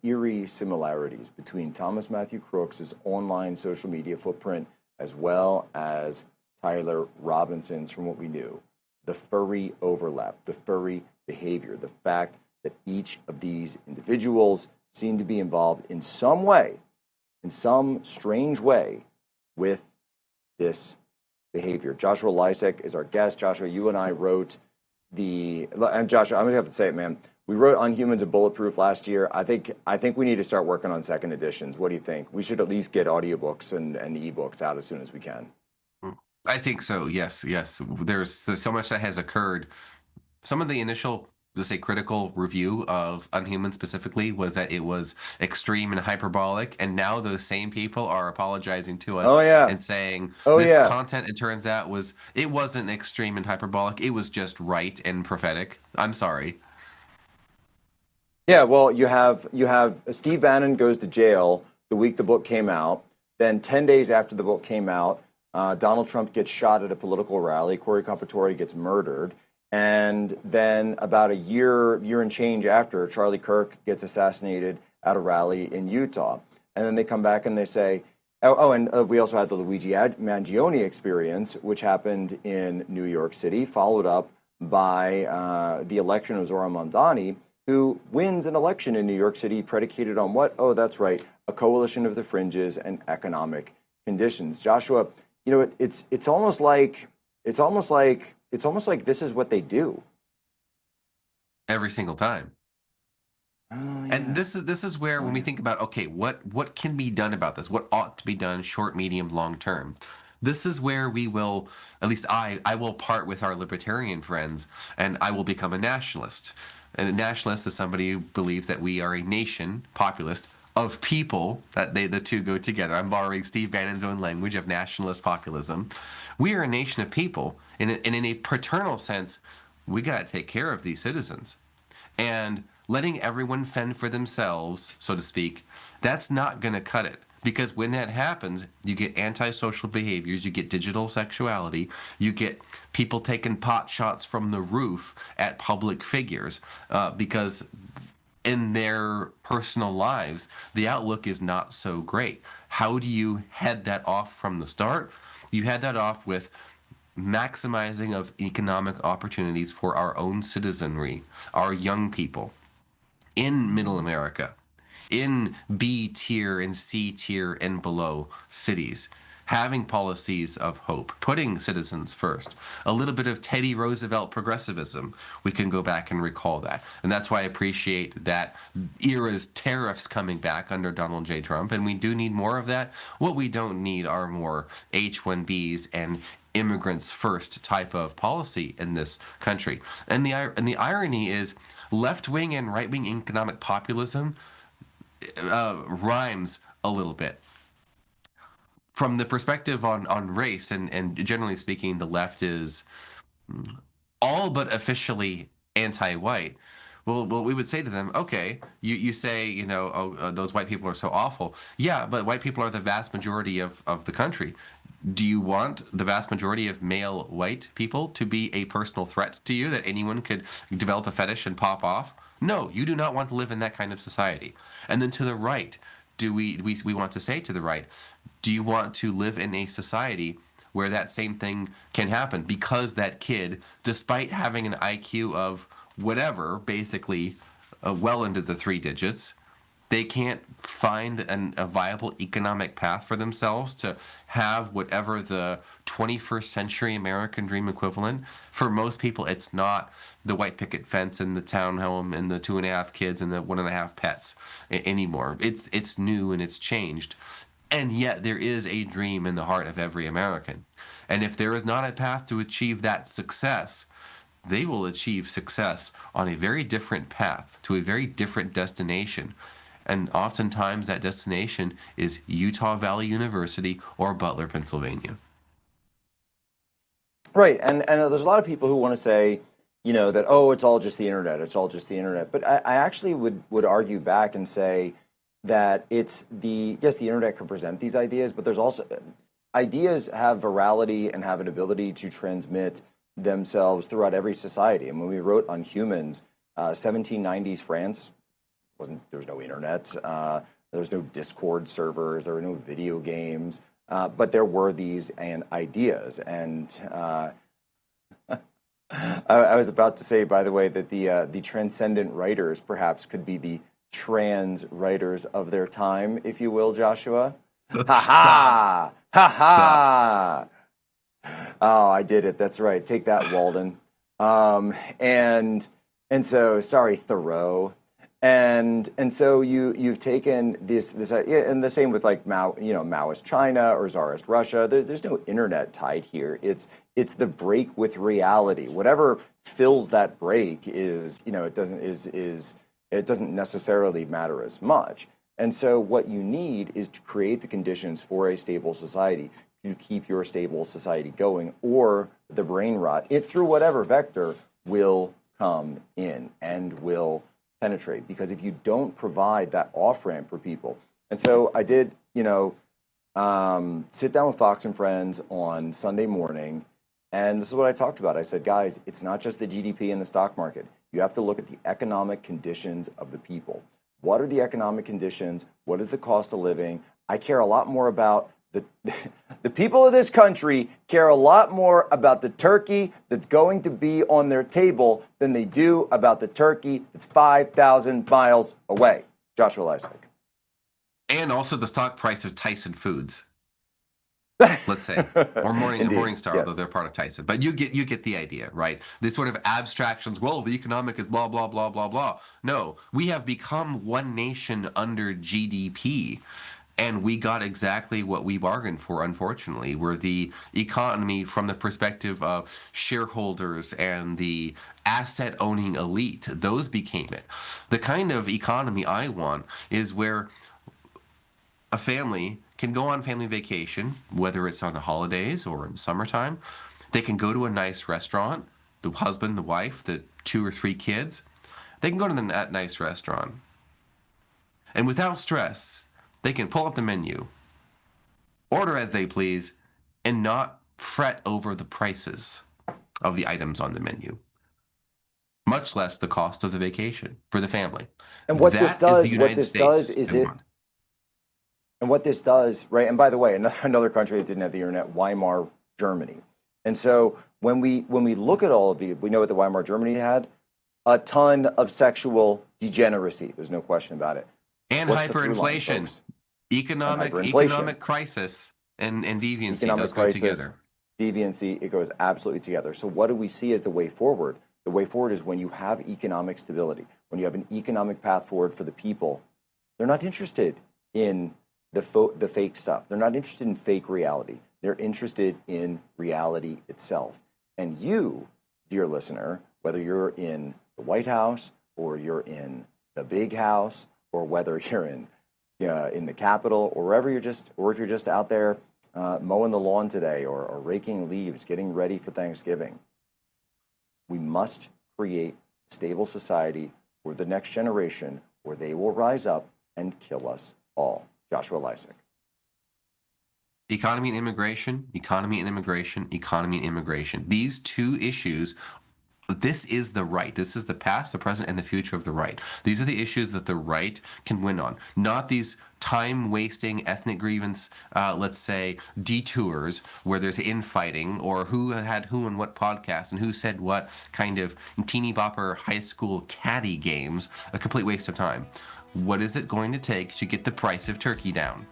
eerie similarities between Thomas Matthew Crooks' online social media footprint as well as Tyler Robinson's from what we knew. The furry overlap, the furry behavior, the fact that each of these individuals seem to be involved in some way, in some strange way, with this behavior. Joshua Lysek is our guest. Joshua, you and I wrote and Joshua, I'm gonna have to say it, man. We wrote On Humans and Bulletproof last year. I think we need to start working on second editions. What do you think? We should at least get audiobooks and ebooks out as soon as we can. I think so. Yes. There's so much that has occurred. Some of the initial, let's say, critical review of Unhuman specifically was that it was extreme and hyperbolic, and now those same people are apologizing to us and saying this content, it turns out, it wasn't extreme and hyperbolic. It was just right and prophetic. I'm sorry. Yeah, well, you have Steve Bannon goes to jail the week the book came out. Then 10 days after the book came out, Donald Trump gets shot at a political rally. Corey Compatore gets murdered. And then about a year and change after, Charlie Kirk gets assassinated at a rally in Utah. And then they come back and they say, we also had the Luigi Mangione experience, which happened in New York City, followed up by the election of Zohran Mamdani, who wins an election in New York City predicated on what? Oh, that's right, a coalition of the fringes and economic conditions. Joshua, it's almost like this is what they do every single time. Oh, yeah. And this is where, when we think about, okay, what can be done about this? What ought to be done short, medium, long term? This is where we will, at least I will part with our libertarian friends, and I will become a nationalist. And a nationalist is somebody who believes that we are a nation, populist, of people, that the two go together. I'm borrowing Steve Bannon's own language of nationalist populism. We are a nation of people, and in a paternal sense, we got to take care of these citizens. And letting everyone fend for themselves, so to speak, that's not going to cut it. Because when that happens, you get antisocial behaviors, you get digital sexuality, you get people taking pot shots from the roof at public figures, because in their personal lives, the outlook is not so great. How do you head that off from the start? You head that off with maximizing of economic opportunities for our own citizenry, our young people in Middle America, in B tier and C tier and below cities, having policies of hope, putting citizens first, a little bit of Teddy Roosevelt progressivism. We can go back and recall that. And that's why I appreciate that era's tariffs coming back under Donald J. Trump. And we do need more of that. What we don't need are more H-1Bs and immigrants first type of policy in this country. And the irony is left-wing and right-wing economic populism rhymes a little bit. From the perspective on race, and generally speaking, the left is all but officially anti-white. Well, we would say to them, okay, you say, those white people are so awful. Yeah, but white people are the vast majority of the country. Do you want the vast majority of male white people to be a personal threat to you, that anyone could develop a fetish and pop off? No, you do not want to live in that kind of society. And then to the right, we want to say to the right, do you want to live in a society where that same thing can happen? Because that kid, despite having an IQ of whatever, basically well into the 3 digits, they can't find a viable economic path for themselves to have whatever the 21st century American dream equivalent. For most people, it's not the white picket fence and the townhome and the 2.5 kids and the 1.5 pets anymore. It's new and it's changed. And yet there is a dream in the heart of every American. And if there is not a path to achieve that success, they will achieve success on a very different path to a very different destination. And oftentimes that destination is Utah Valley University or Butler, Pennsylvania. Right. And there's a lot of people who want to say, that, it's all just the internet. It's all just the internet. But I actually would argue back and say that yes, the internet can present these ideas, but there's also ideas have virality and have an ability to transmit themselves throughout every society. And when we wrote on humans, 1790s France, There was no internet. There was no Discord servers. There were no video games. But there were these ideas. And I was about to say, by the way, that the transcendent writers perhaps could be the trans writers of their time, if you will, Joshua. Ha ha! Ha ha! Oh, I did it. That's right. Take that, Walden. And so sorry, Thoreau. And so you've taken this and the same with like Maoist China or Tsarist Russia. There's no internet tied here. It's the break with reality. Whatever fills that break is it doesn't necessarily matter as much. And so what you need is to create the conditions for a stable society to keep your stable society going, or the brain rot, through whatever vector, will come in and will penetrate. Because if you don't provide that off-ramp for people, and so I did, sit down with Fox and Friends on Sunday morning, and this is what I talked about. I said, guys, it's not just the GDP and the stock market. You have to look at the economic conditions of the people. What are the economic conditions? What is the cost of living? I care a lot more about the people of this country care a lot more about the turkey that's going to be on their table than they do about the turkey that's 5,000 miles away. Joshua Lysak. And also the stock price of Tyson Foods, let's say, or Morningstar, yes. Although they're part of Tyson. But you get the idea, right? This sort of abstractions. Well, the economic is blah blah blah blah blah. No, we have become one nation under GDP. And we got exactly what we bargained for, unfortunately, where the economy, from the perspective of shareholders and the asset-owning elite, those became it. The kind of economy I want is where a family can go on family vacation, whether it's on the holidays or in summertime. They can go to a nice restaurant, the husband, the wife, the 2 or 3 kids. They can go to that nice restaurant. And without stress, they can pull up the menu, order as they please, and not fret over the prices of the items on the menu, much less the cost of the vacation for the family. And what that this does, is the United what this does, right? And by the way, another country that didn't have the internet, Weimar Germany. And so when we look at all of we know what the Weimar Germany had, a ton of sexual degeneracy. There's no question about it. And hyperinflation, economic crisis, and deviancy. Those go together. Deviancy, it goes absolutely together. So what do we see as the way forward? The way forward is when you have economic stability, when you have an economic path forward for the people. They're not interested in the fake stuff. They're not interested in fake reality. They're interested in reality itself. And you, dear listener, whether you're in the White House or you're in the big house, or whether you're in the Capitol, or wherever or if you're just out there mowing the lawn today, or raking leaves, getting ready for Thanksgiving, we must create a stable society for the next generation, or they will rise up and kill us all. Joshua Lysak. Economy and immigration, economy and immigration, economy and immigration. These two issues. This is the right. This is the past, the present, and the future of the right. These are the issues that the right can win on, not these time-wasting ethnic grievance, let's say, detours where there's infighting, or who had who on what podcast and who said what kind of teeny bopper high school caddy games, a complete waste of time. What is it going to take to get the price of turkey down?